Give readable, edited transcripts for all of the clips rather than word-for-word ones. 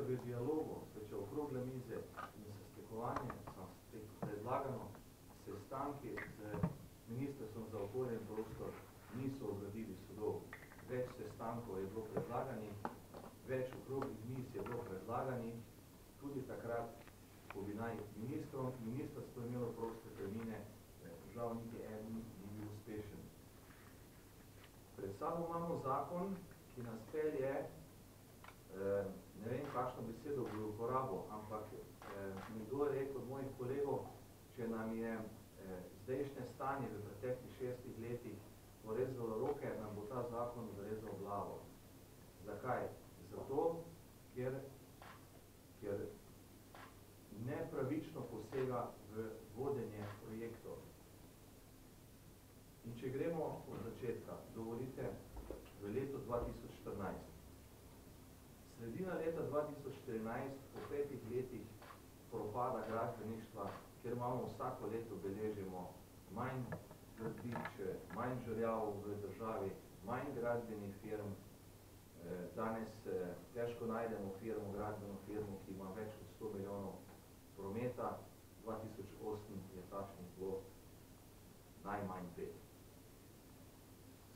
v dialogu, če okrogle mize in sestekovanje, predlagano sestanki z Ministrstvom za okolje in prostor niso obradili sodov. Več sestankov je bilo predlaganih, več okroglih miz je bilo predlaganih, tudi takrat, ko bi naj ministrstvo imelo proste termine, žal niti eden ni bil uspešen. Pred sabo imamo zakon, ki nas pelje, ne vem, kakšno besedo bi uporabil, ampak nekdo je rekel od mojih kolegov, če nam je zdajšnje stanje v preteklih 6 letih porezalo roke, nam bo ta zakon odrezal glavo. Zakaj? Zato, ker nepravično posega v vodenje projektov. In če gremo od začetka, dovolite, v leto 2014. Sredina leta 2014, po 5 letih propada gradbeništva, kjer imamo vsako leto beležimo manj gradbišč, manj žerjav v državi, manj gradbenih firm. Danes težko najdemo gradbeno firmo, ki ima več kot 100 milijonov prometa. 2008 je takšnih bilo najmanj 5.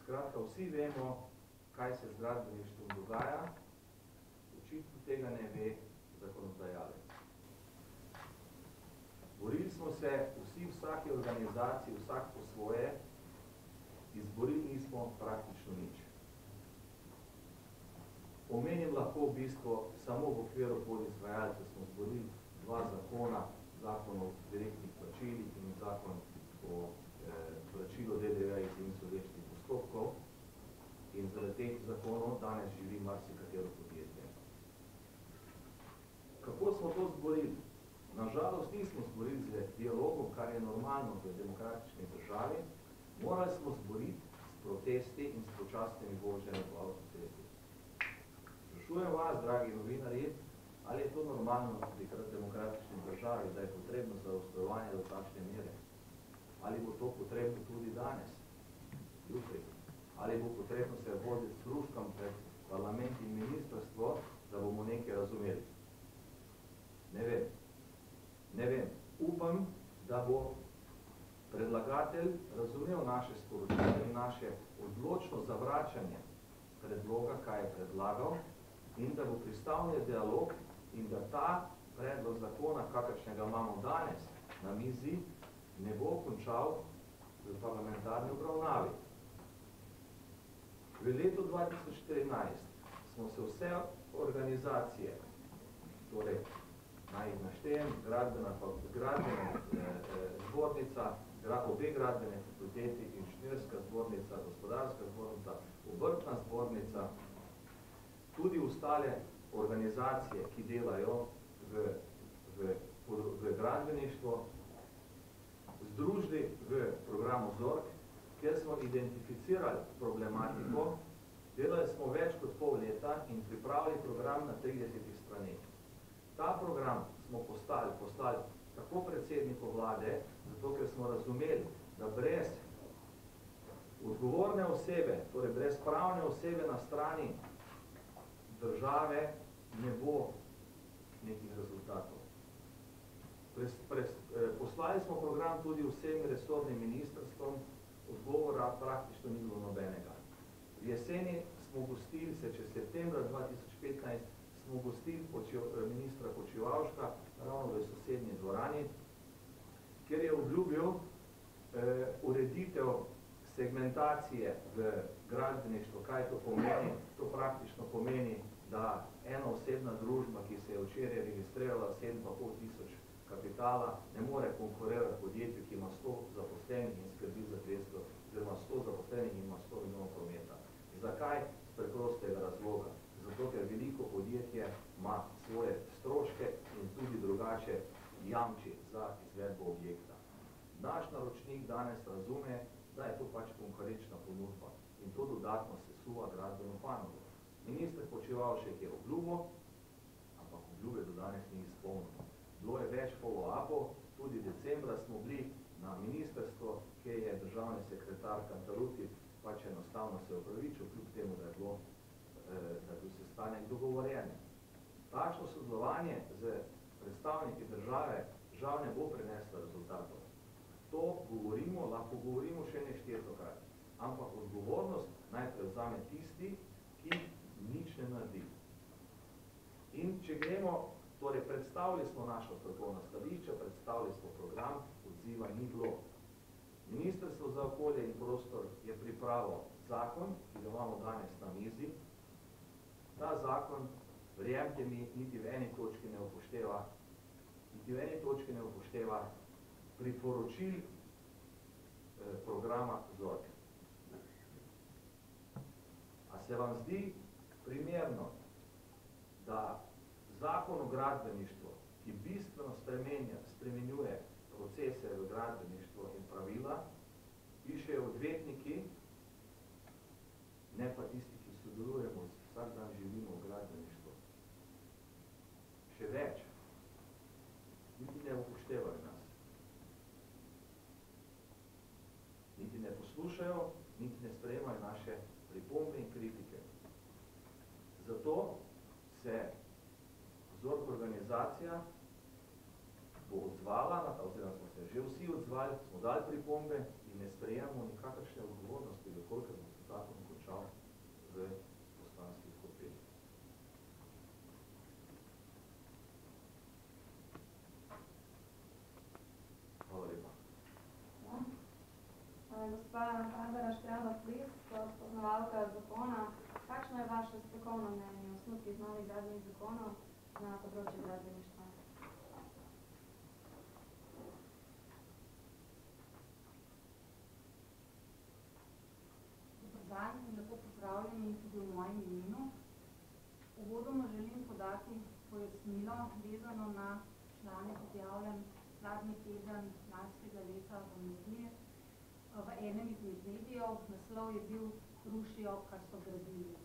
Skratka, vsi vemo, kaj se z gradbeništvom dogaja, očitno tega ne ve zakonodajalec. Borili smo se vsi, vsake organizaciji, vsak po svoje, izborili nismo praktično nič. Omenim lahko v bistvu samo v okviru podizvajalcev smo zborili 2 zakona, zakon o direktnih plačilih in zakon o plačilu DDV iz insolvenčnih postopkov. In zaradi teh zakonov danes živi marsikatero podjetje. Kako smo to zborili? Nažalost nismo zborili z dialogom, kar je normalno v demokratični državi. Morali smo zboriti s protesti in s počasnimi vožnjami po avtocesti. Sprašujem vas, dragi novinarji, ali je to normalno v demokratični državi, da je potrebno zaostrovanje do takšne mere? Ali bo to potrebno tudi danes, jutri? Ali bo potrebno se voditi s hruškom pred parlament in ministrstvo, da bomo nekaj razumeli? Ne vem. Ne vem. Upam, da bo predlagatelj razumel naše sporočilo in naše odločno zavračanje predloga, kaj je predlagal, in da bo pristal na dialog in da ta predlog zakona, kakršnega imamo danes na mizi, ne bo končal v parlamentarni obravnavi. V letu 2014 smo se vse organizacije, torej naj jih naštejem, gradbena zbornica, obe gradbene fakulteti, inženirska zbornica, gospodarska zbornica, obrtna zbornica, tudi ostale organizacije, ki delajo v gradbeništvo, združili v programu ZORG, kjer smo identificirali problematiko, delali smo več kot pol leta in pripravili program na 30 straneh. Ta program smo poslali tako predsedniku vlade, zato ker smo razumeli, da brez odgovorne osebe, torej brez pravne osebe na strani države, ne bo nekih rezultatov. Poslali smo program tudi vsem resornim ministrstvom, odgovora praktično ni bilo nobenega. V jeseni smo gostili se, čez septembra 2015, smo gostili ministra Počivalška ravno v sosednji dvorani, kjer je obljubil ureditev segmentacije v gradbeništvu. Kaj to pomeni? To praktično pomeni, da ena osebna družba, ki se je včeraj registrirala 7,5 tisoč kapitala, ne more konkurirati podjetju, ki ima 100 zaposlenih in skrbi za 200, oziroma 100 zaposlenih in ima 100 milijonov prometa. Zakaj? Z preprostega razloga. Zato, ker veliko podjetje ima svoje stroške in tudi drugače jamči za izvedbo objekta. Naš naročnik danes razume, da je to pač konkurenčna ponudba in to dodatno sesuva gradbeno panogo. Minister Počivalšek je obljubil, ampak obljube do danes ni izpolnil. Bilo je več follow-upov, tudi decembra smo bili na ministrstvo, kjer je državni sekretar Cantarutti pač enostavno se opravičil, kljub temu, da je bil sestanek dogovorjen. takšno sodelovanje z predstavniki države žal ne bo prineslo rezultatov. To govorimo, lahko govorimo še neštetokrat, ampak odgovornost naj prevzame tisti, ki nič ne naredi. In če gremo, torej predstavili smo našo strokovno stališče, predstavili smo program, odziva ni bilo. Ministrstvo za okolje in prostor je pripravilo zakon, ki ga imamo danes na mizi. Ta zakon, verjemite mi, niti v eni točki ne upošteva priporočil programa ZORG. A se vam zdi primerno, da zakon o gradbeništvu, ki bistveno spremenjuje procese v gradbeništvu in pravila, pišejo odvetniki, ne pa tisti, ki sodelujemo, vsak dan živimo v gradbeništvu. Še več, niti ne upoštevajo nas. Niti ne poslušajo, niti ne sprejemajo naše pripombe in kritike. Zato se ZORG organizacija bo odzvala, oziroma smo se že vsi odzvali, smo dali pripombe in ne sprejemamo nikakršne odgovornosti, dokolikor bo se zakon končal v poslanskih klopeh. Hvala lepa. Gospa Barbara Škrabak-Flis, poznavalka zakona, kakšno je vaše strokovno mnenje o osnutkih novih gradbenih zakonov na področju gradbeništva? Dobar dan in lepo pozdravljeni tudi v mojem imenu. Uvodoma želim podati pojasnilo vezano na članek objavljen zadnji teden lanskega leta v medije. V enem izmed medijev naslov je bil Rušijo, kar so gradili.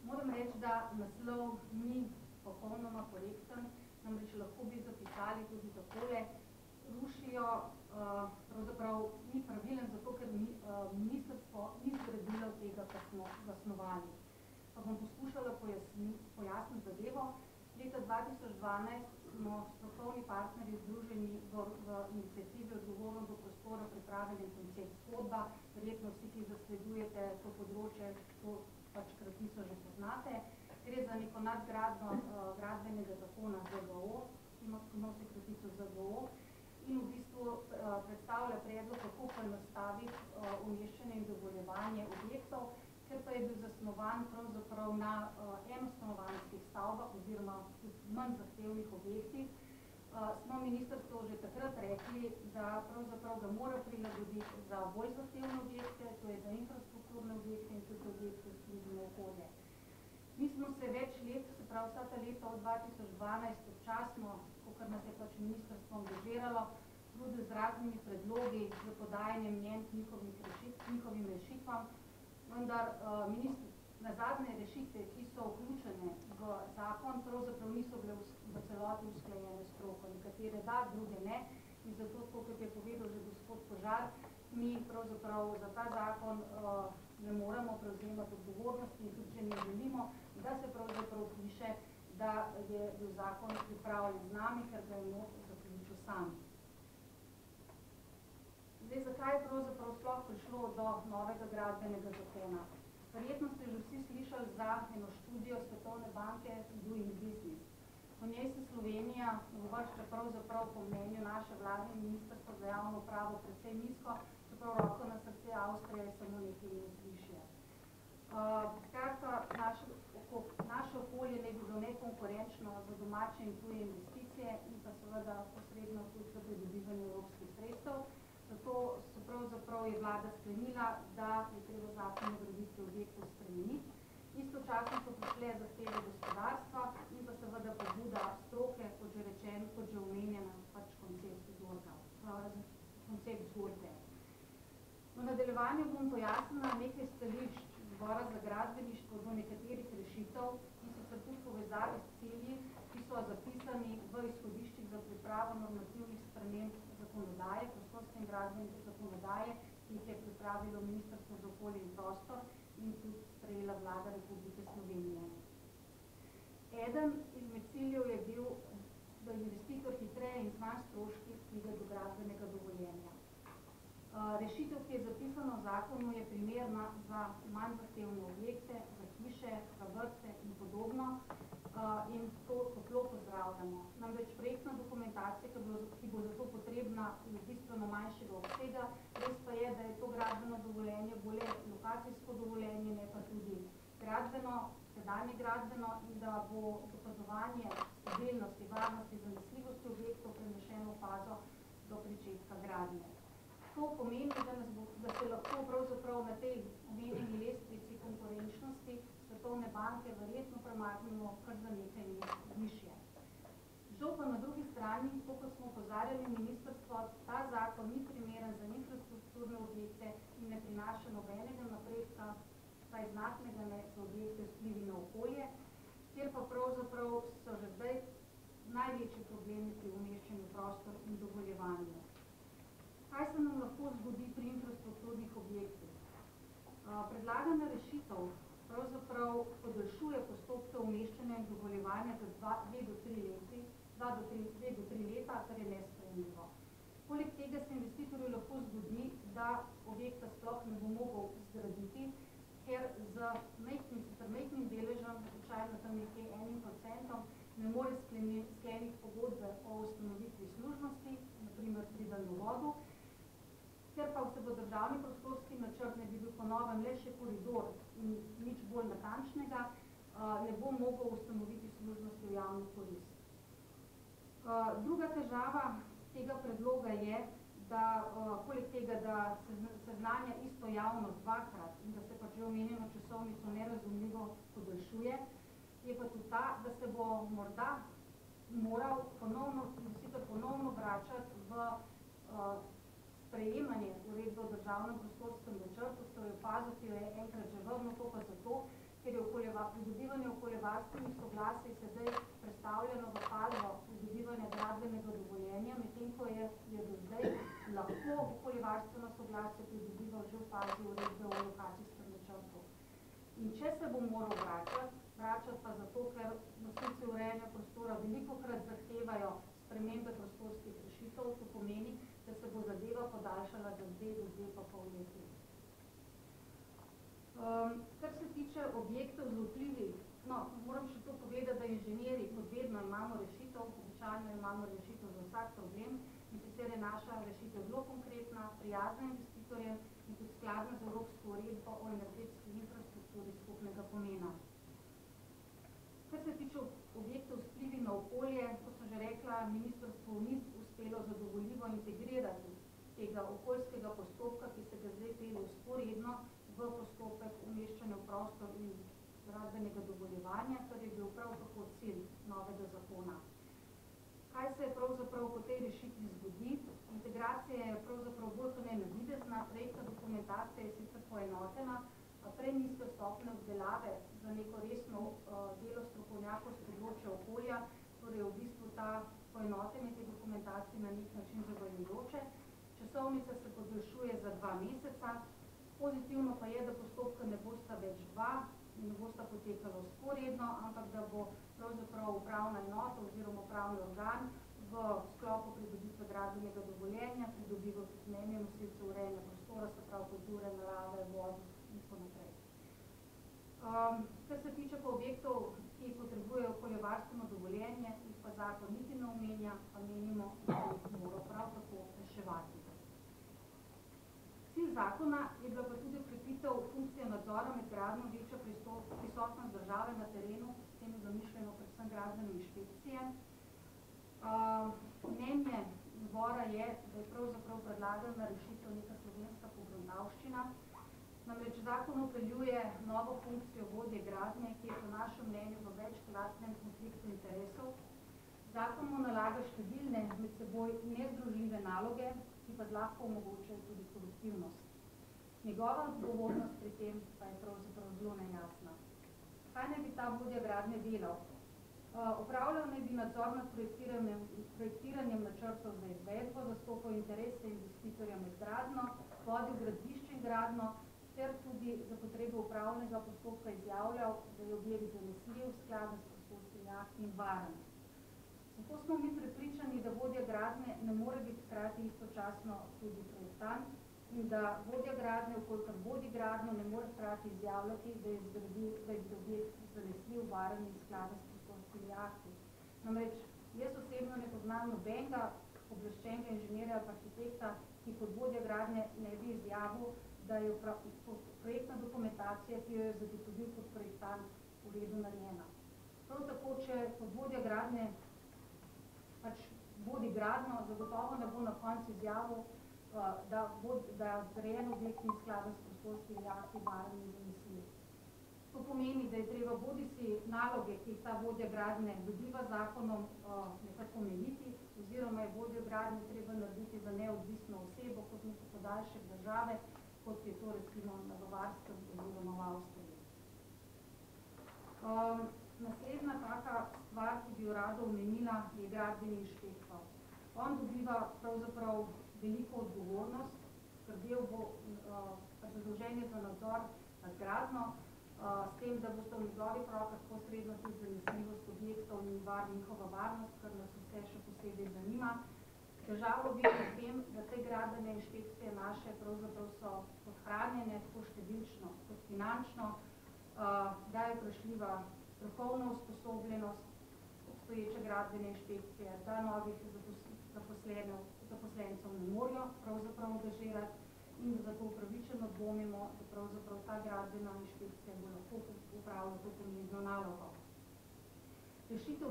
Moram reči, da naslov ni popolnoma korekten, namreč lahko bi zapisali tudi takole: rušijo, pravzaprav ni pravilen, zato ker ministrstvo ni zgradilo tega, kar smo zasnovali. Pa bom poskušala pojasniti zadevo. Leta 2012 smo strokovni partnerji združeni v inicijativi Odgovorno do prostora pripravili koncept zgodba. Verjetno vsi, ki zasledujete to področje, to pač kratico že poznate. Gre za neko nadgradnjo gradbenega zakona ZGO, ki nosi kratico ZGO, in v bistvu predstavlja predlog, kako poenostaviti umeščanje in dovoljevanje objektov, ker pa je bil zasnovan pravzaprav na enostanovanjskih stavbah oziroma manj zahtevnih objektih, smo ministrstvo že takrat rekli, da pravzaprav ga mora prilagoditi za bolj zahtevne objekte, to je za infrastrukturne objekte in tudi objekte s vplivom na okolje. Mi smo se več let, se pravi vsa ta leta od 2012 občasno, kakor nas je pač ministrstvo angažiralo, trudili z raznimi predlogi za podajanje mnenj njihovim rešitvam, vendar na zadnje rešitve, ki so vključene v zakon, pravzaprav niso bile v celoti usklajene s stroko. Nekatere da, druge ne. In zato, kot je povedal že gospod Požar, mi pravzaprav za ta zakon ne moremo prevzemati odgovornosti in tudi, če ne želimo, da se pravzaprav piše, da je bil zakon pripravljen z nami, ker ga je zaključil sam. Zdaj, zakaj je pravzaprav sploh prišlo do novega gradbenega zakona? Verjetno ste že vsi slišali za eno študijo Svetovne banke Doing Business. Po njej se Slovenija uvršča pravzaprav po mnenju naše vlade in ministrstva za javno upravo precej nizko, čeprav roko na srce Avstrija je samo nekaj let višje. Skratka, naše okolje naj bi bilo nekonkurenčno za domače in tuje investicije in pa seveda posredno tudi za pridobivanje evropskih sredstev. Zato so pravzaprav je vlada sklenila, da je treba zakon o graditvi objektov spremeniti. Istočasno so prišle zahteve gospodarstva in pa seveda pobuda stroke, kot že rečeno, kot že omenjena, pač koncept zgodbe. V nadaljevanju bom pojasnila nekaj stališč Zbora za gradbeništvo do nekaterih rešitev, ki sicer tudi povezavi s cilji, ki so zapisani v izhodiščih za pripravo normativnih sprememb zakonodaje, prostorske in gradbene zakonodaje, ki jih je pripravilo Ministrstvo za okolje in prostor in tudi sprejela Vlada Republike Slovenije. Eden izmed ciljev je bil, da investitor hitreje in z manj stroški pride do gradbenega dovoljenja. Rešitev, ki je zapisana v zakonu, je primerna za manj zahtevne objekte, za hiše, za vrtce in podobno, in to toplo pozdravljamo. Namreč projektna dokumentacija, ki bo zato potrebna, je bistveno manjšega obsega, res pa je, da je to gradbeno dovoljenje bolj lokacijsko dovoljenje, ne pa tudi gradbeno, sedanje gradbeno, in da bo dokazovanje stabilnosti, varnosti, zanesljivosti objektov prenešeno v fazo do pričetka gradnje. To pomeni, da se lahko pravzaprav na tej omenjeni lestvici konkurenčnosti Svetovne banke verjetno premaknemo kar za nekaj mest višje. Žal pa na drugi strani, to, kot smo opozarjali ministrstvo, ta zakon ni primeren za infrastrukturne objekte in ne prinaša nobenega napredka, vsaj znatnega ne za objekte s vplivi na okolje, kjer pa pravzaprav so že zdaj največji problemi pri umeščanju prostor in dovoljevanju. Kaj se nam lahko zgodi pri infrastrukturnih objektih? Predlagana rešitev pravzaprav podaljšuje postopke umeščanja in dovoljevanja za 2 do 3 leta, kar je nesprejemljivo. Poleg tega se investitorju lahko zgodi, da objekta sploh ne bo mogel zgraditi, ker z majhnim deležem, običajno tam nekje 1%, ne more skleniti pogodbe o ustanovitvi služnosti, naprimer pri daljnovodu, ker pa se bo državni prostorski načrt ne bi bil po novem le še koridor in nič bolj natančnega, ne bo mogel ustanoviti služnosti v javno korist. Druga težava tega predloga je, da poleg tega, da se seznanja isto javnost 2-krat in da se pač že omenjeno časovnico nerazumljivo podaljšuje, je pa tudi ta, da se bo morda moral investitor ponovno vračati v sprejemanje uredbe o državnem prostorskem načrtu, torej v fazo, ki jo je enkrat že vrnil, to pa zato, ker je pridobivanje okoljevarstvenih soglasij sedaj predstavljeno v fazo pridobivanja gradbenega dovoljenja, medtem ko je do zdaj lahko okoljevarstveno soglasje pridobival že v fazi uredbe o lokacijskem načrtu. In če se bo moral vračati pa zato, ker nosilci urejanja prostora velikokrat zahtevajo spremembe prostorskih rešitev, to pomeni, da se bo zadeva podaljšala za 2 do 2,5 leti. Kar se tiče objektov z vplivi, moram še to povedati, da inženirji kot vedno imamo rešitev, običajno imamo rešitev za vsak problem, in sicer je naša rešitev zelo konkretna, prijazna investitorjem in tudi skladna z Evropsko uredbo o energetski infrastrukturi skupnega pomena. Kar se tiče objektov s vplivi na okolje, kot sem že rekla, ministrstvo ni uspelo zadovoljivo integrirati tega okoljskega postopka, ki se ga zdaj pelje vzporedno v postopek umeščanja v prostor in gradbenega dovoljevanja, kar je bil prav tako cilj novega zakona. Kaj se je pravzaprav po tej rešitvi zgodi? Integracija je pravzaprav bolj kot ne navidezna, projektna dokumentacija je sicer poenotena, prenizke stopnje obdelave za neko resno delo strokovnjakov s področja okolja, torej v bistvu ta poenotenje te dokumentacije na nek način zavajajoče. Časovnica se podaljšuje za 2 meseca. Pozitivno pa je, da postopka ne bosta več 2 in ne bosta potekala vzporedno, ampak da bo pravzaprav upravna enota oziroma upravni organ v sklopu pridobitve gradbenega dovoljenja pridobival tudi mnenje nosilcev urejanja prostora, se pravi kulture, narave, vode in tako naprej. Kar se tiče pa objektov, ki potrebujejo okoljevarstveno dovoljenje, jih pa zakon niti ne omenja, pa menimo, da jih mora prav tako reševati. Cilj zakona je bila pa tudi okrepitev funkcije nadzora med gradnjo, večja prisotnost države na terenu, s tem je zamišljeno predvsem gradbene inšpekcije. Mnenje zbora je, da je pravzaprav predlagana rešitev neka slovenska pogruntavščina. Namreč zakon vpeljuje novo funkcijo vodje gradnje, ki je po našem mnenju v večkratnem konfliktu interesov. Zakon mu nalaga številne med seboj nezdružljive naloge, ki pa zlahka omogočajo tudi koruptivnost. Njegova odgovornost pri tem pa je pravzaprav zelo nejasna. Kaj naj bi ta vodja gradnje delal? Opravljal naj bi nadzor nad projektiranjem načrtov za izvedbo, zastopal interese investitorja med gradnjo, vodil gradbišče in gradnjo, ter tudi za potrebe upravnega postopka izjavljal, da je objekt zanesljiv, skladen s prostorskimi jak in varen. Zato smo mi prepričani, da vodja gradnje ne more biti hkrati istočasno tudi projektant in da vodja gradnje, kolikor vodi gradnjo, ne more hkrati izjavljati, da je objekt zanesljiv, varen in skladen s prostorskimi akti. Namreč, jaz osebno ne poznam nobenega obveščenega inženirja ali arhitekta, ki kot vodja gradnje ne bi izjavil, da je projektna dokumentacija, ki jo je zagotovil kot projektant, v redu narejena. Prav tako, če kot vodja gradnje vodi gradnjo, zagotovo ne bo na koncu izjavil, da zgrajen objekt ni skladen s prostorskimi akti, varen in zanesljiv. To pomeni, da je treba bodisi naloge, ki jih ta vodja gradnje dobiva zakonom, nekako omejiti, oziroma je vodjo gradnje treba narediti za neodvisno osebo, kot neko podaljšek države, kot je to recimo na Bavarskem oziroma v Avstriji. Naslednja taka stvar, ki bi jo rada omenila, je gradbeni inšpektor. On dobiva pravzaprav veliko odgovornost, ker del bo zadolžen za nadzor nad gradnjo, s tem, da boste v njegovih rokah posredno tudi zanesljivost objektov in njihova varnost, kar nas vse še posebej zanima. Težavo vidim v tem, da te gradbene inšpekcije naše pravzaprav so podhranjene tako številčno kot finančno, da je vprašljiva strokovna usposobljenost obstoječe gradbene inšpekcije, da novih zaposlencev ne morajo pravzaprav angažirati in zato upravičeno dvomimo, da pravzaprav ta gradbena inšpekcija bo lahko upravila to pomembno nalogo. Rešitev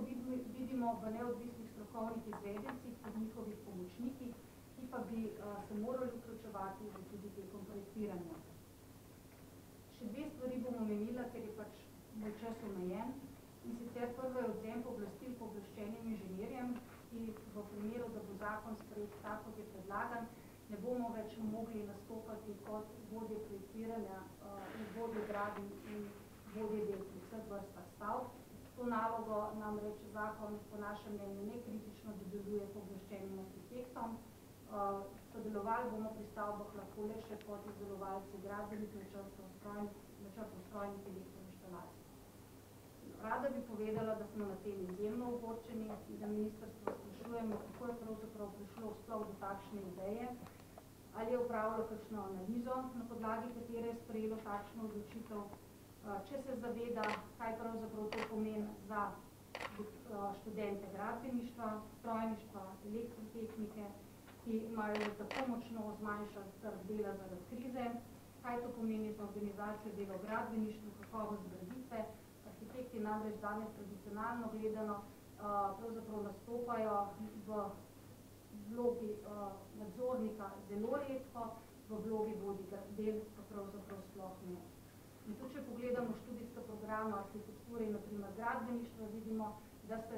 vidimo v neodvisnih strokovnih izvedencih kot njihovih pomočnikih, ki pa bi se morali vključevati tudi tekom projektiranja. Še dve stvari bom omenila, ker je pač moj čas omejen. In sicer prvo je odvzem pooblastil pooblaščenim inženirjem, ki v primeru, da bo zakon sprejet tako, kot je predlagan, ne bomo več mogli nastopati kot vodje projektiranja in vodje gradenj in vodje del pri vseh vrstah stavb. To nalogo namreč zakon po našem mnenju nekritično dodeljuje pooblaščenim arhitektom. Sodelovali bomo pri stavbah lahko le še kot izdelovalci gradbenih načrtov, strojnih elektroinštalacij. Rada bi povedala, da smo na tem izjemno ogorčeni in da ministrstvo sprašujemo, kako je pravzaprav prišlo sploh do takšne ideje, ali je upravilo kakšno analizo, na podlagi katere je sprejelo takšno odločitev, če se zaveda, kaj pravzaprav to pomeni za študente gradbeništva, strojništva, elektrotehnike, ki imajo tako močno zmanjšati trg dela zaradi krize, kaj to pomeni za organizacijo dela v gradbeništvu, kakovost graditve. Arhitekti namreč danes tradicionalno gledano pravzaprav nastopajo v vlogi nadzornika zelo redko, v vlogi vodja del pa pravzaprav sploh ne. In tudi, če pogledamo študijska programa arhitekture in naprimer gradbeništva, vidimo, da se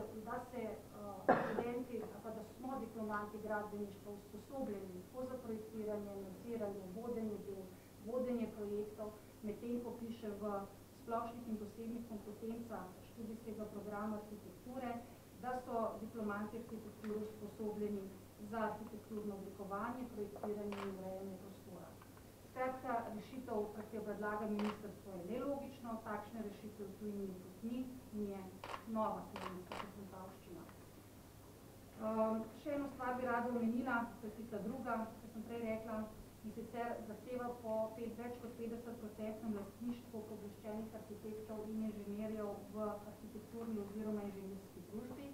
študenti, pa da smo diplomanti gradbeništva usposobljeni tako za projektiranje, nadziranje, vodenje del, vodenje projektov, medtem ko piše v splošnih in posebnih kompetencah študijskega programa arhitekture, da so diplomanti arhitekture usposobljeni za arhitekturno oblikovanje, projektiranje in urejanje prostora. Skratka, rešitev, kot jo predlaga ministrstvo, je nelogično, takšne rešitve v tujini ni in je nova slovenska zakonodavščina. Še eno stvar bi rada omenila, to je tista druga, kot sem prej rekla, in sicer zahteva po več kot 50% lastništvu pooblaščenih arhitektov in inženirjev v arhitekturni oziroma inženirski družbi.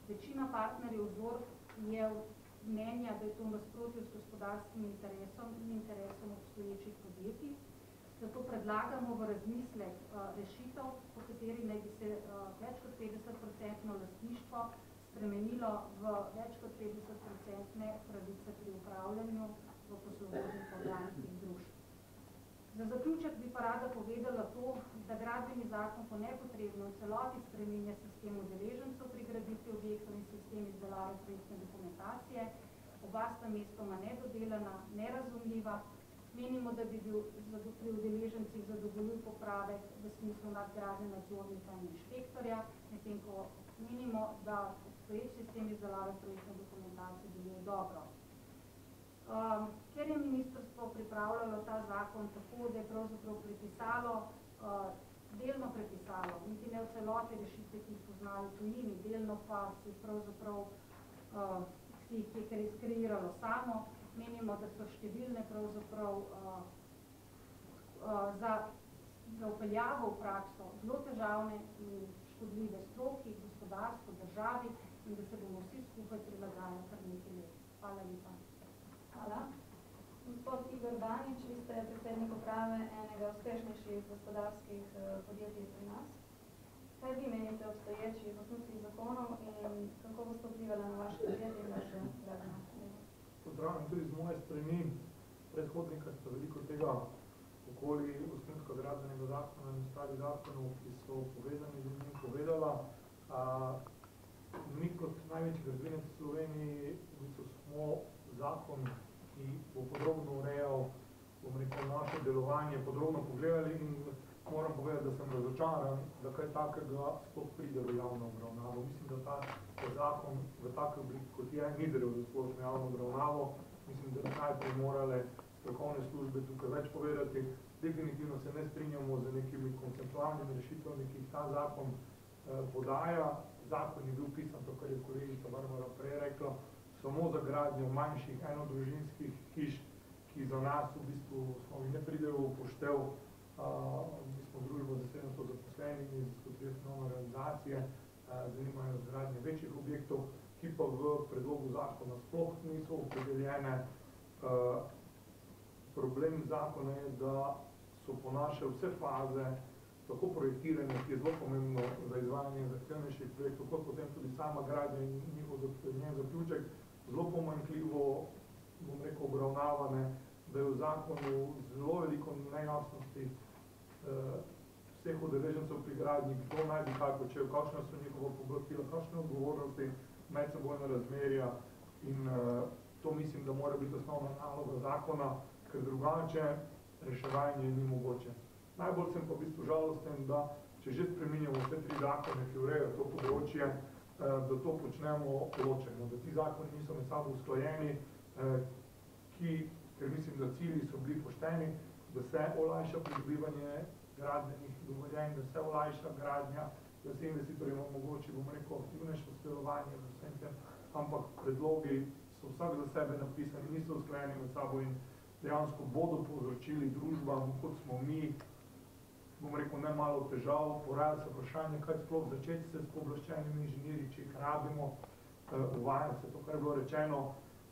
Večina partnerjev vzor je mnenja, da je to v nasprotju s gospodarskim interesom in interesom obstoječih podjetij. Zato predlagamo v razmislek rešitev, po kateri naj bi se več kot 50% lastništvo spremenilo v več kot 50% pravice pri upravljanju v poslovodnih organskih družb. Za zaključek bi pa rada povedala to, da gradbeni zakon po nepotrebno v celoti spreminja sistem udeležencev pri graditvi objektov in sistem izdelave projektne dokumentacije. Oba sta mestoma nedodelana, nerazumljiva. Menimo, da bi bil pri udeležencih zadovoljil popravek v smislu nadgradnje nadzornika in inšpektorja, medtem ko menimo, da obstoječ sistem izdelave projektne dokumentacije deluje dobro. Ker je ministrstvo pripravljalo ta zakon tako, da je pravzaprav pripisalo delno prepisalo, niti ne v celoti rešitve, ki jih poznali v tujini, delno pa si pravzaprav si jih je kreiralo samo. Menimo, da so številne pravzaprav za vpeljavo v prakso zelo težavne in škodljive stroki, gospodarstvu, državi in da se bomo vsi skupaj prilagajali kar nekaj let. Hvala lepa. Hvala. Gospod Igor Banič, vi ste predsednik uprave enega uspešnejših gospodarskih podjetij pri nas. Kaj vi menite o obstoječih osnutkih zakonov in kako boste vplivali na vaše podjetje in vaše gradnje? Pozdravljam tudi z moje strani predhodnika, sta veliko tega okoli osnutka gradbenega zakona in ostalih zakonov, ki so povezani z njim povedala. Mi kot največji gradbenec v Sloveniji v bistvu smo zakon, ki bo podrobno urejal, bom rekel, naše delovanje, podrobno pogledali in moram povedati, da sem razočaran, da kaj takega sploh pride v javno obravnavo. Mislim, da ta zakon v taki obliki, kot je, ni zrel za splošno javno obravnavo. Mislim, da bi najprej morale strokovne službe tukaj več povedati. Definitivno se ne strinjamo z nekimi konceptualnimi rešitvami, ki jih ta zakon podaja. Zakon je bil pisan, to, kar je kolegica Barbara prej rekla, samo za gradnjo manjših enodružinskih hiš, ki za nas v bistvu ne pridejo v poštev. Mi smo družbo za 700 zaposlenimi, kot nove realizacije, zanimajo zgradnje večjih objektov, ki pa v predlogu zakona sploh niso opredeljene. Problem zakona je, da so po naše vse faze, tako projektiranje, ki je zelo pomembno za izvajanje zahtevnejših projektov, kot potem tudi sama gradnja in njihov zaključek, zelo pomanjkljivo, bom rekel, obravnavane, da je v zakonu zelo veliko nejasnosti vseh udeležencev pri gradnji, kdo naj bi kaj počel, kakšna so njihova pooblastila, kakšne odgovornosti, medsebojna razmerja in to mislim, da mora biti osnovna naloga zakona, ker drugače reševanje ni mogoče. Najbolj sem pa v bistvu žalosten, da če že spreminjamo vse tri zakone, ki urejajo to področje, da to počnemo ločeno, da ti zakoni niso med sabo usklajeni, ker mislim, da cilji so bili pošteni, da se olajša pridobivanje gradbenih dovoljenj, da se olajša gradnja, da se investitorjem omogoči, bom rekel, aktivnejše sodelovanje z vsem tem, ampak predlogi so vsak za sebe napisani, niso usklajeni med sabo in dejansko bodo povzročili družbam, kot smo mi, bom rekel, ne malo težav, poraja se vprašanje, kaj sploh začeti se s pooblaščenimi inženirji, če jih rabimo, uvaja se to, kar je bilo rečeno,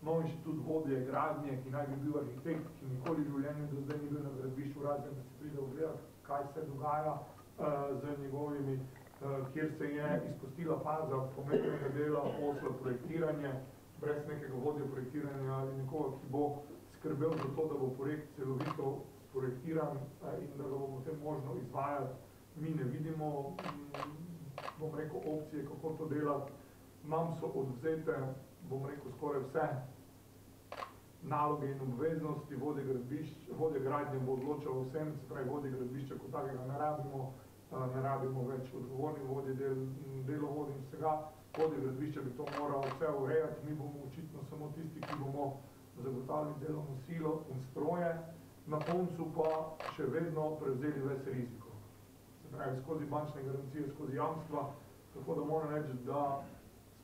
nov inštitut vodje gradnje, ki naj bi bil arhitekt, ki nikoli v življenju do zdaj ni bil na gradbišču, razen da se pride ogledati, kaj se dogaja z njegovimi, kjer se je izpustila faza pomembnega dela posla projektiranje, brez nekega vodja projektiranja ali nekoga, ki bo skrbel za to, da bo projekt celovito projektiran in da ga bo potem možno izvajati. Mi ne vidimo, bom rekel, opcije, kako to delati. Nam so odvzete, bom rekel, skoraj vse naloge in obveznosti, vodje gradnje bo odločal vsem, se pravi vodje gradbišča, kot takega ne rabimo več odgovorni vodje delovodi in vsega. Vodje gradbišča bi to moral vse urejati, mi bomo očitno samo tisti, ki bomo zagotavljali delovno silo in stroje, na koncu pa še vedno prevzeli ves riziko. Se pravi, skozi bančne garancije, skozi jamstva, tako da moram reči, da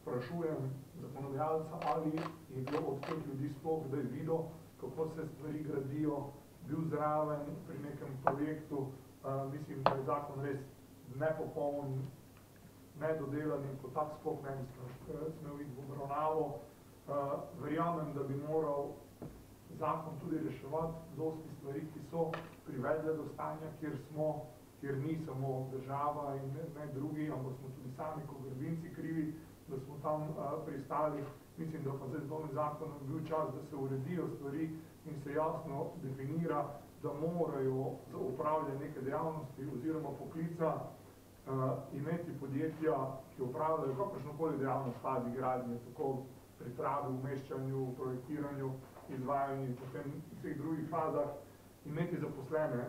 sprašujem zakonodajalca, ali je bilo od teh ljudi sploh kdaj videl, kako se stvari gradijo, bil zraven pri nekem projektu. Mislim, da je zakon res nepopoln, nedodelan in kot tak sploh ne bi smel iti v obravnavo. Verjamem, da bi moral zakon tudi reševati dosti stvari, ki so privedle do stanja, kjer ni samo država in ne drugi, ampak smo tudi sami kot gradbinci krivi, da smo tam pristali. Mislim, da pa zdaj z novim zakonom bil čas, da se uredijo stvari in se jasno definira, da morajo za upravljanje neke dejavnosti oziroma poklica imeti podjetja, ki upravljajo kakršnokoli dejavnost fazi gradnje, tako pripravi, umeščanju, projektiranju, izvajanju in potem vseh drugih fazah, imeti zaposlene,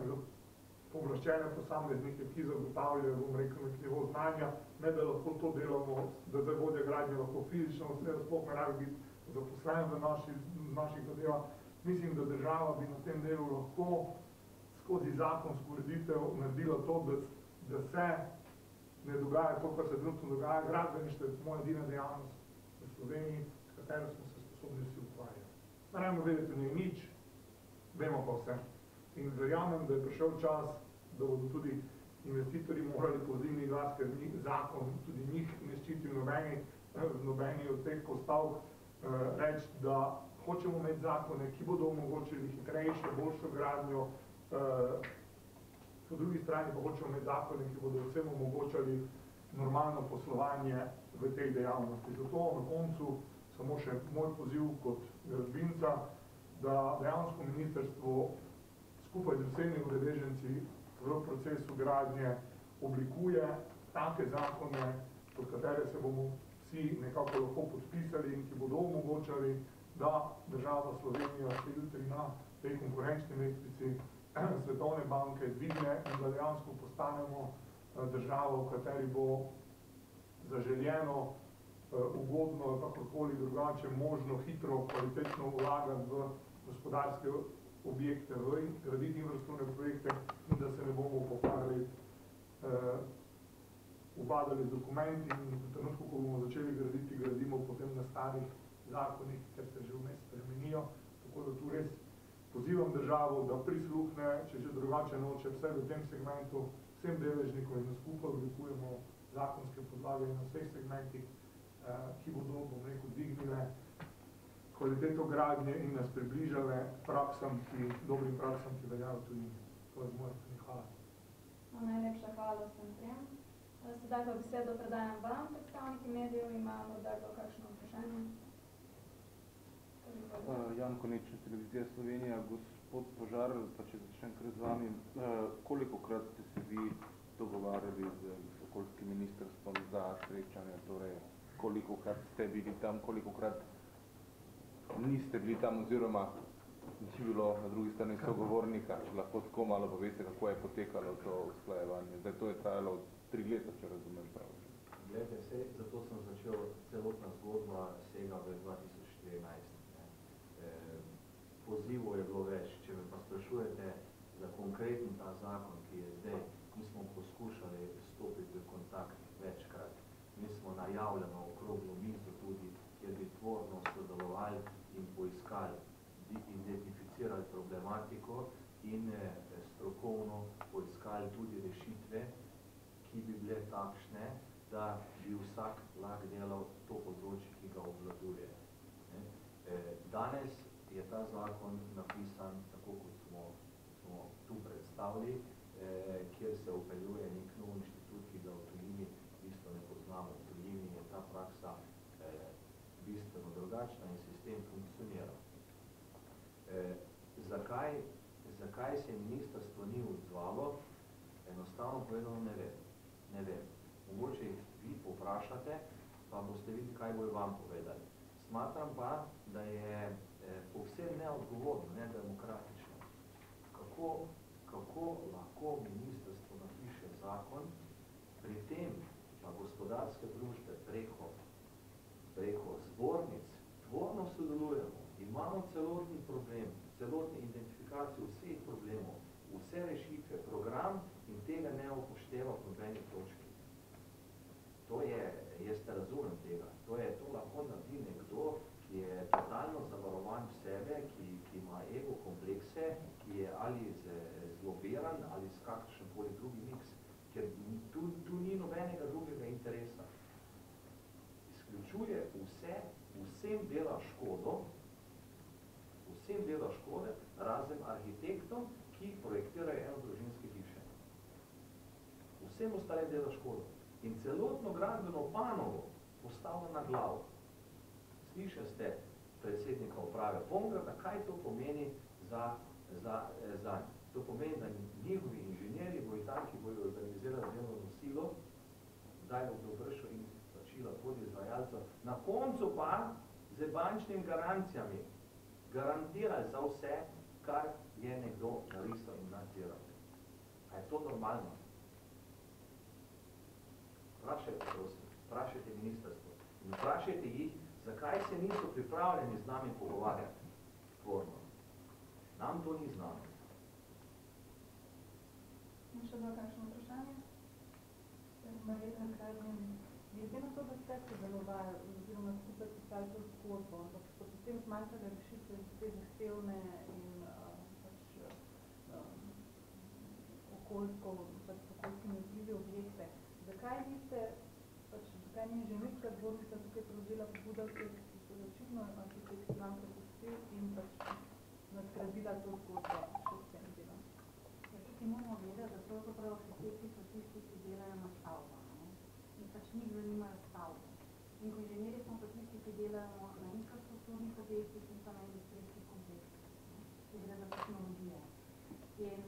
pooblaščene posameznike, ki zagotavljajo, bom rekel, nek nivo znanja, ne da lahko to delamo, da zdaj vodja gradnje lahko fizično, vse sploh ne rabi biti zaposlen v naših zadevah. Mislim, da država bi na tem delu lahko skozi zakonsko ureditev naredila to, da se ne dogaja to, kar se trenutno dogaja. Gradbeništvo je moja edina dejavnost v Sloveniji, s katero smo se sposobni vsi ukvarjati. Naravno vedeti v njej nič, vemo pa vse. In verjamem, da je prišel čas, da bodo tudi investitorji morali pozivni glas, ker zakon tudi njih ne ščiti v nobeni od teh postavk, reči, da hočemo imeti zakone, ki bodo omogočili hitrejšo, boljšo gradnjo, po drugi strani pa hočemo imeti zakone, ki bodo vsem omogočali normalno poslovanje v tej dejavnosti. Zato na koncu samo še moj poziv kot gradbinca, da dejansko ministrstvo skupaj z vsemi udeleženci v procesu gradnje oblikuje take zakone, pod katere se bomo vsi nekako lahko podpisali in ki bodo omogočali, da država Slovenija se jutri na tej konkurenčni lestvici Svetovne banke dvigne in da dejansko postanemo država, v kateri bo zaželjeno, ugodno, kakorkoli drugače možno, hitro, kvalitetno vlagati v gospodarske objekte, v graditi infrastrukturne projekte in da se ne bomo pokvarjali, ubadali z dokumenti in v trenutku, ko bomo začeli graditi, gradimo potem na starih zakonih, ker se že vmes spremenijo. Tako da tu res pozivam državo, da prisluhne, če že drugače noče, vse v tem segmentu, vsem deležnikom in skupaj oblikujemo zakonske podlage na vseh segmentih, ki bodo, bom rekel, dvignile kvaliteto gradnje in nas približale praksam, dobrim praksam, ki veljajo tudi. To je z moje strani. Hvala. No, najlepša hvala vsem trem. Sedaj pa besedo predajam vam, predstavniki medijev, imamo morda kakšno vprašanje. Jan Konečni, Televizija Slovenija. Gospod Požar, pa če začnem kar z vami, kolikokrat ste se vi dogovarjali z okoljskim ministrstvom za srečanje, torej kolikokrat ste bili tam, kolikokrat niste bili tam, oziroma ni bilo na drugi strani sogovornika, če lahko tako malo poveste, kako je potekalo to usklajevanje. Zdaj, to je trajalo 3 leta, če razumem prav. Glede, zato sem začel, celotna zgodba sega v 2014. Pozivov je bilo več. Če me pa sprašujete za konkreten ta zakon, ki je zdaj, mi smo poskušali stopiti v kontakt večkrat. Mi smo najavljeno okroglo mizo tudi, kjer bi tvorno sodelovali in poiskali, identificirali problematiko in strokovno poiskali tudi rešitve, ki bi bile takšne, da bi vsak lahko delal to področje, ki ga obvladuje. Danes je ta zakon napisan tako, kot smo tu predstavili, kjer se upeljuje nek nov inštitut, ki ga v tujini bistveno ne poznamo. V tujini je ta praksa bistveno drugačna in sistem funkcionira. Zakaj se ministrstvo ni odzvalo? Enostavno povedano ne vem. Ne vem. Mogoče jih vi povprašate, pa boste videli, kaj bojo vam povedali. Smatram pa, da je povsem neodgovorno, nedemokratično. Kako lahko ministrstvo napiše zakon, pri tem pa gospodarske družbe preko zbornic tvorno sodelujemo, imamo celotni problem, celotni identifikacijo vseh problemov, vse rešitve, program in tega ne upošteva v nobeni točki. To je, jaz te razumem tega, to lahko naredi nekdo, ki je totalno zavarovan v sebe, ki ima ego komplekse, ki je ali zlobiran ali s kakršenkoli drugi miks, ker tu ni nobenega drugega interesa. Izključuje vsem dela škode, razen arhitektom, ki projektirajo enodružinske hiše. Vsem ostalim dela škodo. In celotno gradbeno panovo postavlja na glavo. Slišali ste predsednika uprave Pongrada, kaj to pomeni za njih. To pomeni, da njihovi inženjeri bojo taki, bojo organizirali delovno silo, zdaj bodo vršil in plačila podizvajalcev, na koncu pa z bančnimi garancijami garantirali za vse, kar je nekdo narisal in nadziral. A je to normalno? Vprašajte, prosim, vprašajte ministrstvo in vprašajte jih, zakaj se niso pripravljeni z nami pogovarjati tvorno. Nam to ni znano. Še bilo kakšno vprašanje? Marjeta Kradnjem, glede na to, da ste sodelovali oziroma skupaj pisali to zgodbo, ampak so potem zmanjkale rešitve za te zahtevne in okoljskimi vplivi objekte. Zakaj ni Inženirska zbornica tukaj prevzela pobudo, ki so očitno arhitekti nam prepustili in nadgradila to zgodbo še s tem delom? Tukaj moramo vedeti, da pravzaprav arhitekti so tisti, ki delajo na stavbah. In njih zanimajo stavbe. In inženirji smo pa tisti, ki delajo na infrastrukturnih objektih in pa na industrijskih kompleksih. Ki gre za tehnologije. In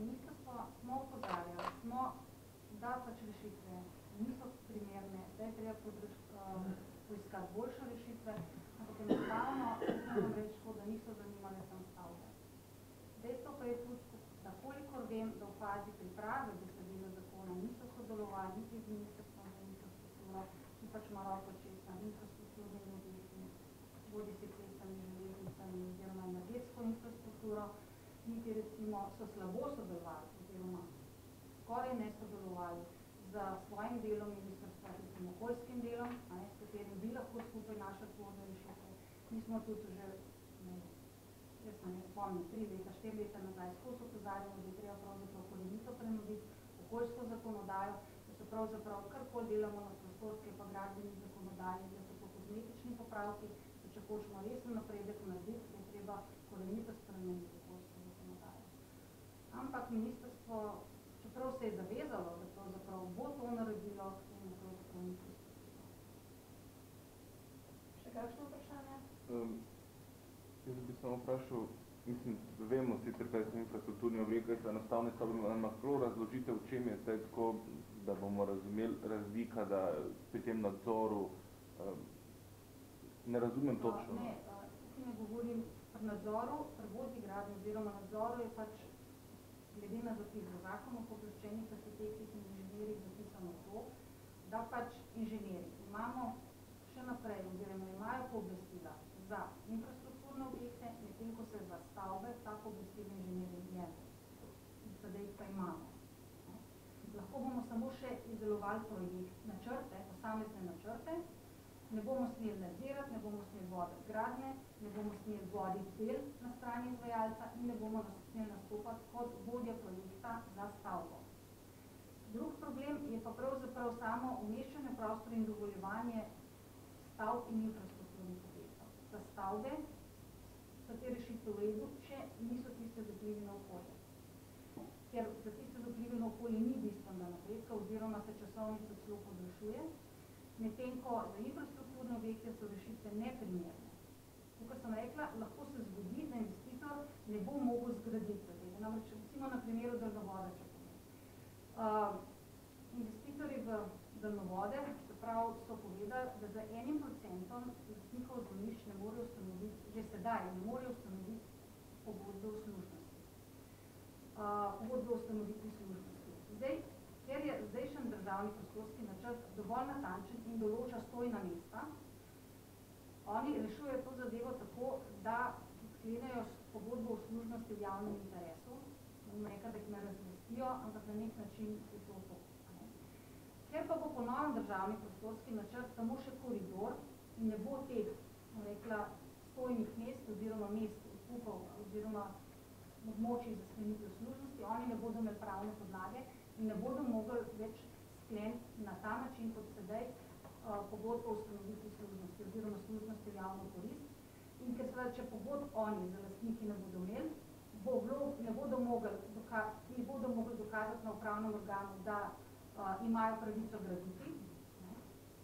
ministrstvo smo opozarjali, da rešitve niso primerne, da je treba poiskati boljše rešitve, ampak enostavno moram reči, da niso zanimale tam stavbe. Dejstvo pa je tudi, da kolikor vem, da v fazi priprave besedila zakona niso sodelovali niti z ministrstvom za infrastrukturo, ki ima roko čez na infrastrukturnimi objekti, bodi si cestami, železnicami oziroma energetsko infrastrukturo, niti recimo so slabo sodelovali oziroma skoraj ne sodelovali za svojim delom ministrstva, tudi okoljskim delom, s katerim bi lahko skupaj naša tvorne rešitve. Mi smo tudi že, jaz se ne spomnim, 3 leta, 4 leta nazaj, skozi opozarjamo, da je treba pravzaprav korenito prenoviti okoljsko zakonodajo, da se pravzaprav karkoli delamo na prostorske pa gradbeni zakonodaji, da so to kozmetični popravki, da če hočemo resen napredek narediti, je treba korenito spremeniti okoljsko zakonodajo. Ampak ministrstvo, čeprav se je zavezalo, da pravzaprav bo to naredilo, in pravzaprav ni pristopilo. Še kakšno vprašanje? Jaz bi samo vprašal, mislim, vemo sicer, kaj so infrastrukturni objekti, so enostavne stavbe, ampak prav razložite, v čem je zdaj tako, da bomo razumeli razlika, da pri tem nadzoru ne razumem točno. Ne, tukaj ne govorim pri nadzoru, pri vodni gradnji oziroma nadzoru je glede na zapis v zakonu o pooblaščenih arhitektih in inženirjih zapisano to, da inženirji imamo še naprej oziroma imajo pooblastila za infrastrukturne objekte, medtem ko se za stavbe ta pooblastila inženirji jemlje. Sedaj pa imamo. Lahko bomo samo še izdelovali projekt, načrte, posamezne načrte, ne bomo smeli nadzirati, ne bomo smeli voditi gradnje, ne bomo smeli voditi del na strani izvajalca in ne bomo smeli nastopati kot vodja projekta za stavbo. Drug problem je pa pravzaprav samo umeščanje prostora in dovoljevanje stavb in infrastrukturnih objektov. Za stavbe so te rešitve v redu, če niso tiste z vplivi na okolje. Ker za tiste z vplivi na okolje ni bistvenega napredka oziroma se časovnica celo podaljšuje, medtem ko za infrastrukturne objekte so rešitve neprimerne. Tukaj sem rekla, lahko se zgodi, da investitor ne bo mogel zgraditi zadeve. Namreč, recimo na primeru daljnovoda, če povem. Investitorji v daljnovode, se pravi, so povedali, da za 1% lastnikov zemljišč ne morejo ustanoviti, že sedaj ne morejo ustanoviti pogodbe o služnosti. Pogodbe o ustanovitvi služnosti. Zdaj, ker je zdajšen državni prostorski načrt dovolj natančen in določa stojna mesta, oni rešujejo to zadevo tako, da sklenejo pogodbo o služnosti v javnem interesu, nekaj, da jih ne razmestijo, ampak na nek način je to to. Ker pa bo po novem državni prostorski načrt samo še koridor in ne bo teh, stojnih mest oziroma mest odkupov oziroma območij za sklenitev služnosti, oni ne bodo imeli pravne podlage in ne bodo mogli več skleniti na ta način kot sedaj pogodbo o ustanovitvi služnosti oziroma služnosti v javno korist. In ker seveda, če pogodb oni za lastniki ne bodo imeli, ne bodo mogli dokazati na upravnem organu, da imajo pravico graditi,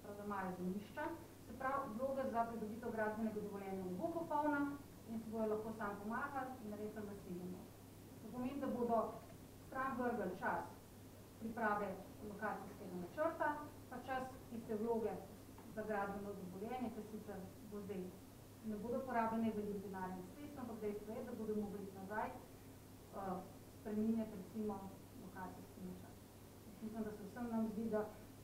da imajo zemljišča, se pravi, vloga za pridobitev gradbenega dovoljenja ne bo popolna in se bojo lahko sam pomagali in naredili naseljenje. To pomeni, da bodo stran vrgli čas priprave lokacijskega načrta, pa čas tiste vloge za gradbeno dovoljenje, ki sicer bo zdaj ne bodo porabljene veliko denarnih sredstev, ampak dejstvo je, da bodo mogli nazaj spreminjati recimo lokacijski načrt. Mislim, da se vsem nam zdi, da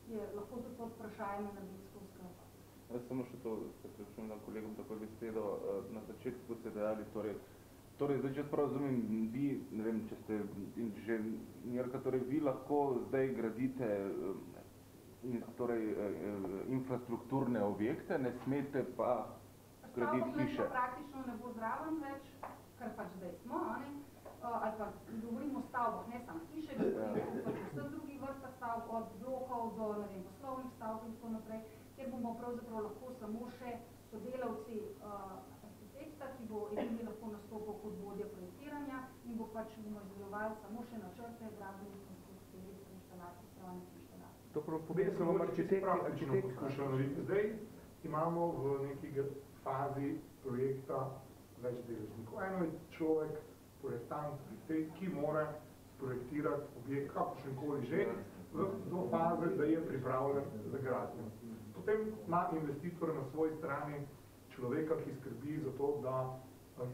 je lahko tudi pod vprašanjem energetsko oskrbo. Jaz samo še to, se prečujem na kolegom tako besedo, na začetku ste dejali, torej zdaj, če prav razumem, vi, ne vem, če ste inženirka, torej vi lahko zdaj gradite torej, infrastrukturne objekte, ne smete pa graditi hiše. Stavbo praktično ne bo zraven več, kar pač zdaj smo, ali pa govorimo o stavbah, ne samo hiše, govorimo pač vseh drugih vrstah stavb, od blokov do, ne vem, poslovnih stavb in tako naprej, kjer bomo pravzaprav lahko samo še sodelavci arhitekta, ki bo edini lahko nastopil kot vodja projektiranja in bomo izdelovali samo še načrte gradbenih konstrukcij, inštalacij, strojnih inštalacij. To pomeni, da vam arhitekti poskušajo narediti. Zdaj imamo v neki fazi projekta več deležnikov. Eno je človek, projektant, arhitekt, ki mora sprojektirati objekt, kakršenkoli že, do faze, da je pripravljen za gradnjo. Potem ima investitor na svoji strani človeka, ki skrbi za to, da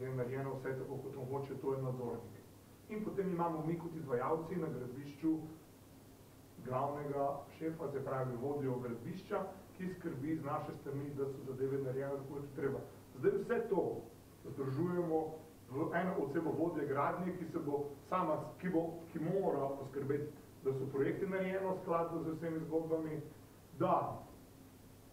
je narejeno vse tako, kot on hoče, to je nadzornik. In potem imamo mi kot izvajalci na gradbišču glavnega šefa, se pravi vodjo gradbišča, ki skrbi z naše strani, da so zadeve narejene, tako kot treba. Zdaj vse to združujemo v eno osebo vodje gradnje, ki mora poskrbeti, da so projekti narejeno skladno z vsemi zgodbami, da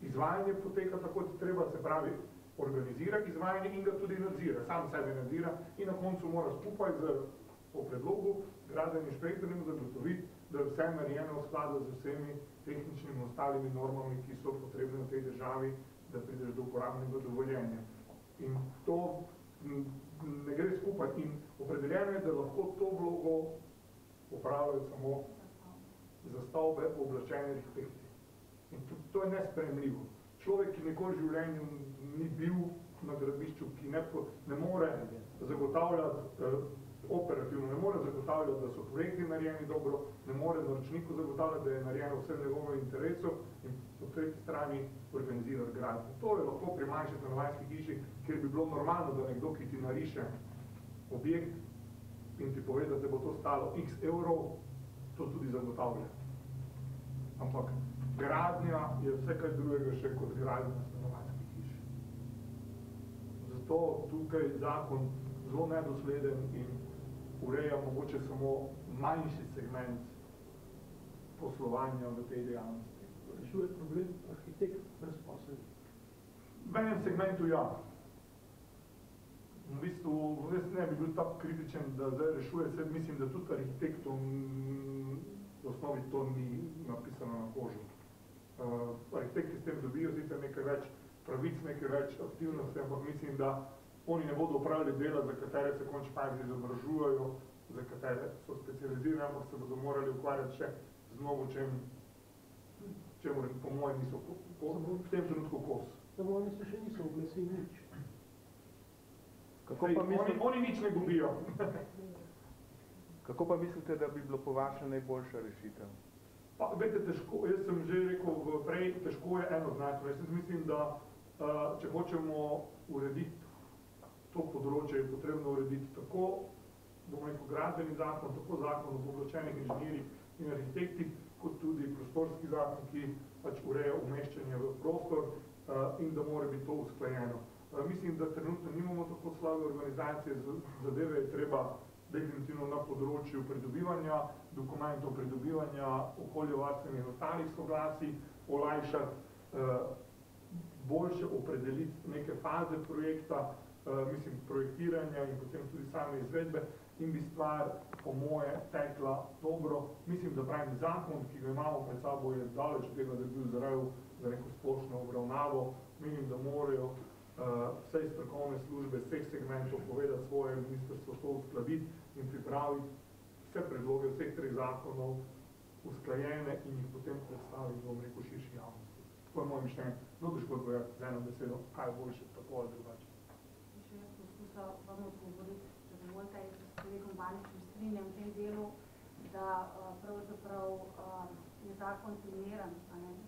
izvajanje poteka tako, kot treba, se pravi, organizira izvajanje in ga tudi nadzira, sam sebe nadzira in na koncu mora skupaj po predlogu gradbenim inšpektorjem zagotoviti, da je vse narejeno v skladu z vsemi tehničnimi in ostalimi normami, ki so potrebne v tej državi, da prideš do uporabnega dovoljenja. In to ne gre skupaj. In opredeljeno je, da lahko to vlogo opravljajo samo za stavbe oblaščeni arhitekti. In to je nesprejemljivo. Človek, ki nikoli v življenju ni bil na gradbišču, ki ne more zagotavljati operativno, ne more zagotavljati, da so projekti narejeni dobro, ne more naročniku zagotavljati, da je narejeno vse v njegovem interesu in po tretji strani organizirati gradnjo. To je lahko pri manjši stanovanjski hiši, kjer bi bilo normalno, da nekdo, ki ti nariše objekt in ti pove, da te bo to stalo x evrov, to tudi zagotavlja. Ampak gradnja je vse kaj drugega še kot gradnja stanovanjskih hiš. Zato tukaj zakon zelo nedosleden in ureja mogoče samo manjši segment poslovanja v tej dejavnosti. Rešuje problem arhitekt brezposelnih. V enem segmentu ja. V bistvu ne bi bil tako kritičen, da zdaj rešuje se, mislim, da tudi arhitektom v osnovi to ni napisano na kožu. Arhitekti s tem dobijo sicer nekaj več pravic, nekaj več aktivnosti, ampak mislim, da oni ne bodo upravili dela, za katere se končni fazi izobražujejo, za katere so specializirani, ampak se bodo morali ukvarjati še z mnogo čemu po mojem niso v tem trenutku kos. Samo oni se še niso oglasili nič. Oni nič ne gubijo. Kako pa mislite, da bi bilo po vašem najboljša rešitev? Pa, veste, težko, jaz sem že rekel prej, težko je enoznačno. Jaz mislim, da če hočemo urediti to področje, je potrebno urediti tako, bomo rekel, gradbeni zakon, tako zakon o pooblaščenih inženirjih in arhitektih, kot tudi prostorski zakon, ki pač ureja umeščanje v prostor in da mora biti to usklajeno. Mislim, da trenutno nimamo tako slabe organizacije, zadeve je treba definitivno na področju pridobivanja dokumentov, pridobivanja okoljevarstvenih in ostalih soglasij, olajšati, boljše opredeliti neke faze projekta, mislim, projektiranja in potem tudi same izvedbe in bi stvar po moje tekla dobro. Mislim, da pravim zakon, ki ga imamo pred sabo, je daleč od tega, da bi bil zrel za neko splošno obravnavo. Menim, da morajo vse strokovne službe, vseh segmentov povedati svoje ministrstvo, to uskladiti in pripraviti vse predloge vseh treh zakonov usklajene in jih potem predstaviti, bom rekel, širši javnosti. To je moje mišljenje. Zelo težko povedati z eno besedo, kaj je boljše, tako ali drugače. Še jaz poskušal vam odgovoriti, če dovolite, jaz se s kolegom Baničem strinjam v tem delu, da pravzaprav je zakon primeren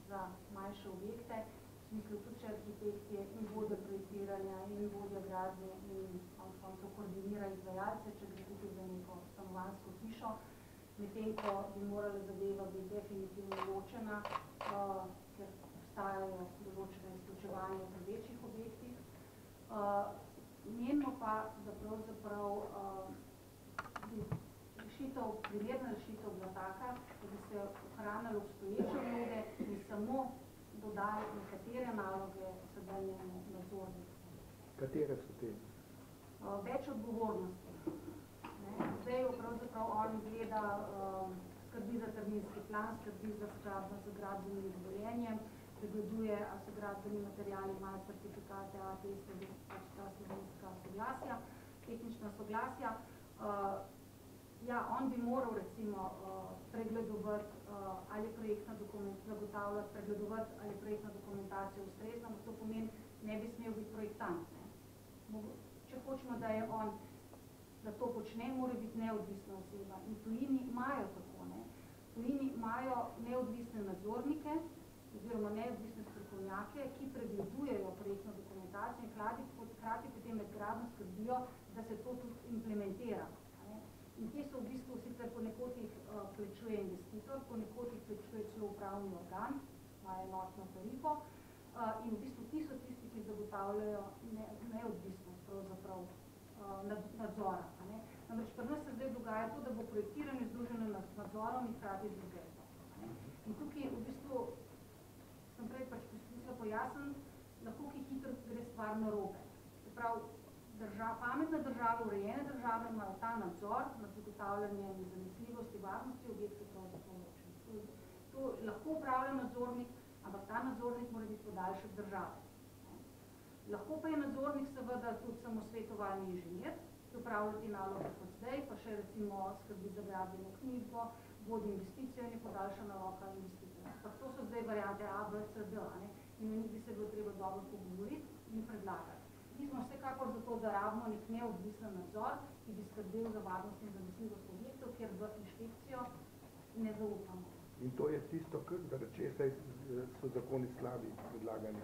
za manjše objekte, v smislu tudi če arhitekt je in vodja projektiranja in vodja gradnje in končno koordinira izvajalce, če gre tukaj za neko stanovanjsko hišo, medtem ko bi morala zadeva biti definitivno ločena, ker obstajajo določene izključevanja pri večjih objektih. Menimo pa, da pravzaprav primerna rešitev bila taka, da bi se ohranjalo obstoječe vloge in samo dodali nekatere naloge sedanjemu nadzorniku. Katere so te? Več odgovornosti. Zdaj pravzaprav on gleda, skrbi za terminski plan, skrbi za skladnost z gradbenim dovoljenjem, pregleduje, a so gradbeni materiali, imajo certifikate, ATS, pač ta slovenska soglasja, tehnična soglasja. Ja, on bi moral recimo pregledovati, ali je projektna zagotavljati, pregledovati, ali je projektna dokumentacija ustrezna, to pomeni, ne bi smel biti projektant. Če hočemo, da je on, da to počne, mora biti neodvisna oseba. In tujini imajo tako, ne. Tujini imajo neodvisne nadzornike, oziroma neodvisne strokovnjake, ki pregledujejo projektno dokumentacijo in hkrati potem med gradnjo skrbijo, da se to tudi implementira. In ti so v bistvu sicer ponekod jih plačuje investitor, ponekod jih plačuje celo upravni organ, imajo enotno tarifo, in v bistvu ti so tisti, ki zagotavljajo neodvisnost pravzaprav nadzora. Namreč pri nas se zdaj dogaja to, da bo projektiranje združeno nad nadzorom in hkrati z izvedbo. In tukaj v bistvu sem prej pač poskusila pojasniti, lahko ki hitro gre stvar narobe. Se pravi, pametne države, urejene države imajo ta nadzor nad zagotavljanjem zanesljivosti, varnosti objektov pravzaprav ločen. To lahko upravlja nadzornik, ampak ta nadzornik mora biti podaljšek države. Lahko pa je nadzornik seveda tudi samosvetovalni inženir, ki upravlja te naloge kot zdaj, pa še recimo skrbi za gradbeno knjigo, vodi investicijo in je podaljšana roka investitorja. Ampak to so zdaj variante A, B, C, D, in o njih bi se bilo treba dobro pogovoriti in predlagati. Mi smo vsekakor zato, da rabimo nek neodvisen nadzor, ki bi skrbel za varnost in zanesljivost objektov, kjer v inšpekcijo ne zaupamo. In to je tisto, zaradi česa so zakoni slabi predlagani?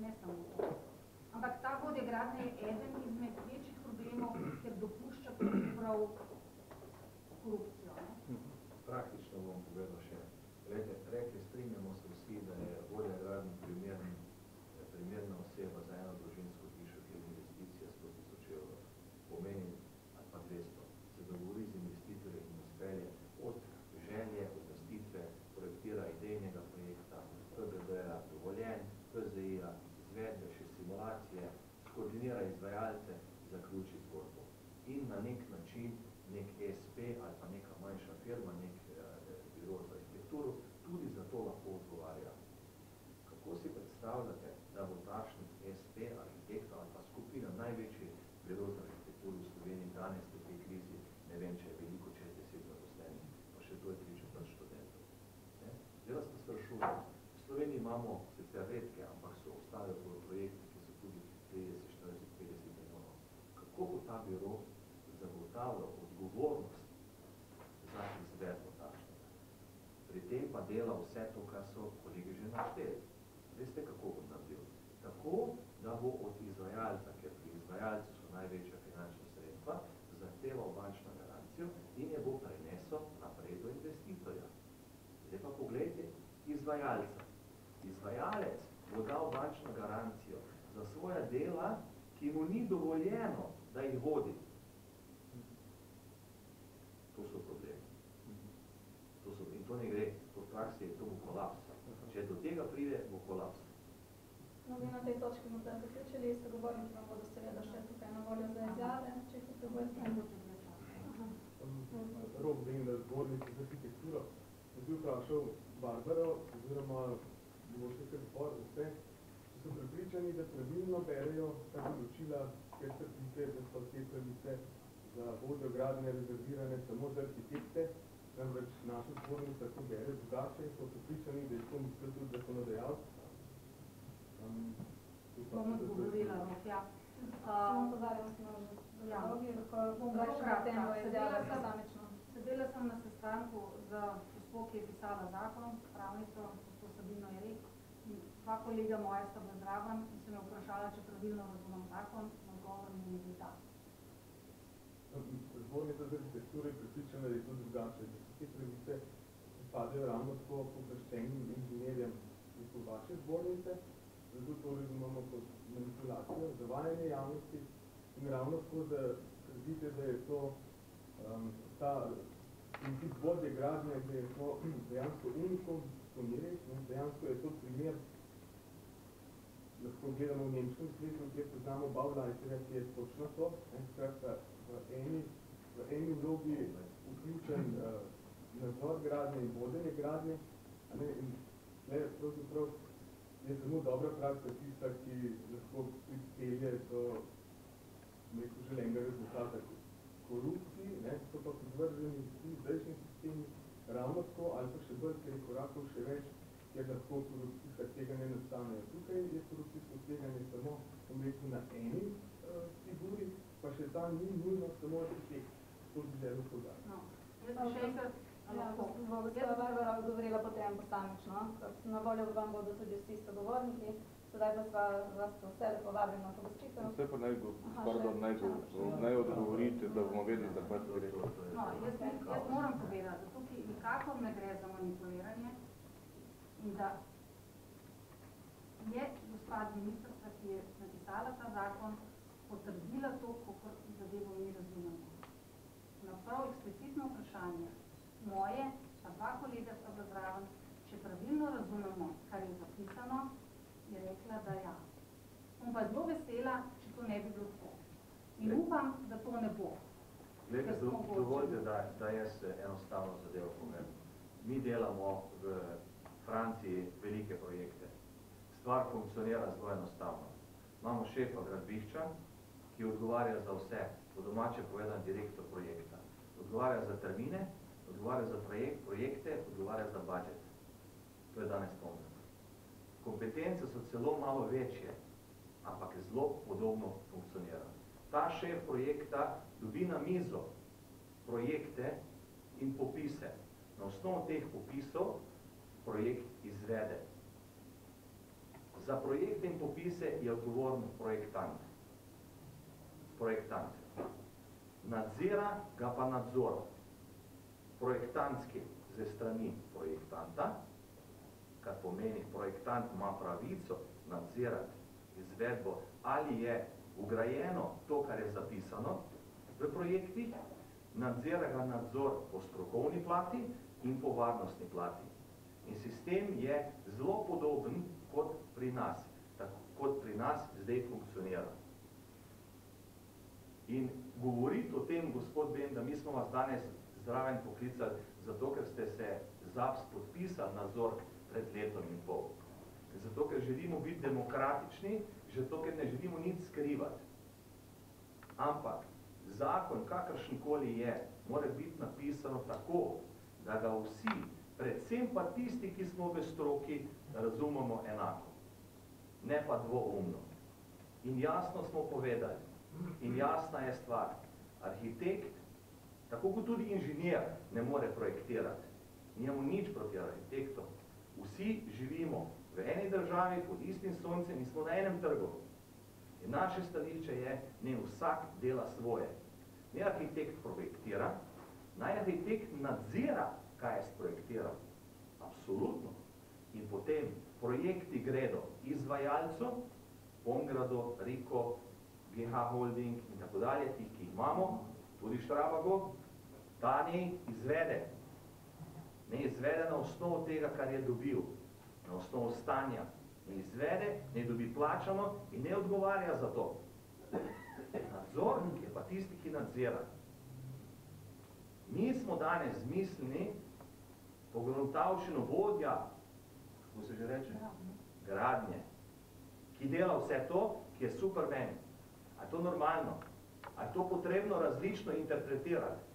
Ne samo to. Ampak ta vodja gradnje je eden izmed večjih problemov, ker dopušča prav korupcijo. Praktično bom povedal še. Rekli, strinjamo se vsi, da je vodja gradnje primerna oseba za eno družinsko hišo, kjer je investicija 100.000 evrov. Pomeni, ali pa 200. Se dogovori z investitorjem in izpelje od želje, odnostitve, projektira idejnega projekta, PGD-ja, dovoljen, PZI-ja, izvedbe, še simulacije, skoordinira izvajalce, zaključi zgodbo. In na nek način nek SP ali pa neka manjša firma, nek biro za arhitekturo, tudi za to lahko odgovarja. Kako si predstavljate, da bo takšen SP, arhitektov ali pa skupina največji biro za arhitekturo v Sloveniji danes v tej krizi, ne vem, če je veliko čez 10 zaposlenih, pa še to je 3/4 študentov. Zdaj vas pa sprašujem, v Sloveniji imamo sicer redke, ampak so ostale projekti, ki so tudi 30, 40, 50 milijonov. Kako bo ta biro zagotavljal odgovornost za izvedbo takšnega? Pri tem pa dela vse to, kar so kolegi že našteli. Veste, kako bo naredil? Tako, da bo od izvajalca, ker pri izvajalcu so največja finančna sredstva, zahteval bančno garancijo in je bo prenesel naprej do investitorja. Zdaj pa pogledajte izvajalca. Izvajalec bo dal bančno garancijo za svoja dela, ki mu ni dovoljeno, da jih vodi. To so problemi. In to ne gre, to v praksi je to bo kolaps. Če do tega pride, bo kolaps. No, mi na tej točki bomo zdaj zaključili, sogovorniki vam bodo seveda še tukaj na voljo za izjave, če jih potrebujete. Rok Bender, zbornik za arhitekturo. Jaz bi vprašal Barbaro, oziroma možete kar zbor za vse, če so prepričani, da pravilno berejo ta določila, ker se piše, da so te pravice za vodjo gradnje rezervirane samo za arhitekte, namreč naša zbornica to bere drugače, so prepričani, da je to mislil tudi zakonodajalec. Bom odgovorila, Rok, ja. Samo pozarjam se na razlogi, ko rečemo tem v izjave posamično. Sedela sem na sestanku z gospod, ki je pisala zakon, pravnico, gospod Sabino Jerek, in dva kolega moja sta bila zraven in sem jo vprašala, če pravilno razumem zakon, na odgovor mi je bil da. Zbornica za arhitekturo je prepričana, da je to drugače, da so te pravice padajo ravno tako pooblaščenim inženirjem v vaše zbornice, zato to razumemo kot manipulacijo, zavajanje javnosti in ravno tako, da trdite, da je to ta princip vodje gradnje, gdje smo dejansko unikom pomiri, dejansko je to primer, lahko gledamo v nemškem svetu, kjer poznamo Bauleiterja, ki je točno to, skratka v eni vlogi vključen nadzor gradnje in vodenje gradnje, in pravzaprav je samo dobra praksa tista, ki lahko pripelje do želenega rezultata korupciji, so pa podvrženi vsi zdajšnji sistemi, ravno tako, ali pa še bolj, ker je korakov še več, ker lahko korupcijska tveganja nastanejo. Tukaj je korupcijsko tveganje samo, na eni figuri, pa še tam ni nujno samo arhitekt. To bi želel poudariti. No, jaz še enkrat Gospa Barbara odgovorila potem posamično. Na voljo vam bodo tudi vsi sogovorniki. Sedaj pa vas vse povabim na pogostitev. Vse pa naj odgovorite, da bomo vedeli, da pa se gre. No, jaz moram povedati, da tukaj nikakor ne gre za manipuliranje in da je gospa ministrstva, ki je napisala ta zakon, potrdila to, kako zadevo mi razumemo. Na prav eksplicitno vprašanje moje, pa dva kolega sta bila zraven, če pravilno razumemo, kar je zapisano, je rekla, da ja. On pa zelo vesela, če to ne bi bilo tako. In upam, da to ne bo. Dovoljte, da jaz enostavno zadevo povem. Mi delamo v Franciji velike projekte. Stvar funkcionira zelo enostavno. Imamo šefa gradbišča, ki odgovarja za vse, po domače povedan direktor projekta. Odgovarja za termine, odgovarja za projekte, odgovarja za budžet. To je danes pomembno. Kompetence so celo malo večje, ampak zelo podobno funkcionira. Ta šef projekta dobi na mizo projekte in popise. Na osnovu teh popisov projekt izvede. Za projekte in popise je odgovoren projektant. Nadzira ga pa nadzor. Projektantski ze strani projektanta, kar pomeni, projektant ima pravico nadzirati izvedbo, ali je vgrajeno to, kar je zapisano v projektih, nadzira ga nadzor po strokovni plati in po varnostni plati. In sistem je zelo podoben kot pri nas, tako kot pri nas zdaj funkcionira. In govoriti o tem, gospod Ben, da mi smo vas danes zraven poklicali, zato ker ste se ZAPS podpisali nadzor pred letom in pol. Zato ker želimo biti demokratični, zato ker ne želimo nič skrivati. Ampak zakon, kakršenkoli je, mora biti napisano tako, da ga vsi, predvsem pa tisti, ki smo v stroki, razumemo enako. Ne pa dvoumno. In jasno smo povedali, in jasna je stvar, arhitekt, tako kot tudi inženir, ne more projektirati. Nijemo nič proti arhitektom. Vsi živimo v eni državi, pod istim soncem in smo na enem trgu. In naše stališče je, ne vsak dela svoje. Ne arhitekt projektira, naj arhitekt nadzira, kaj je sprojektiral. Absolutno. In potem projekti gredo izvajalcu, Pomgrado, Riko, GH Holding in tako dalje, tih, ki jih imamo, tudi Štrabago, ta ne izvede. Ne izvede na osnovu tega, kar je dobil, na osnovu stanja. Ne izvede, ne dobi plačano in ne odgovarja za to. Nadzornik je pa tisti, ki nadzira. Mi smo danes zmisleni, pogruntavšeno vodja, kako se že reče, gradnje, ki dela vse to, ki je superman. A je to normalno? A je to potrebno različno interpretirati?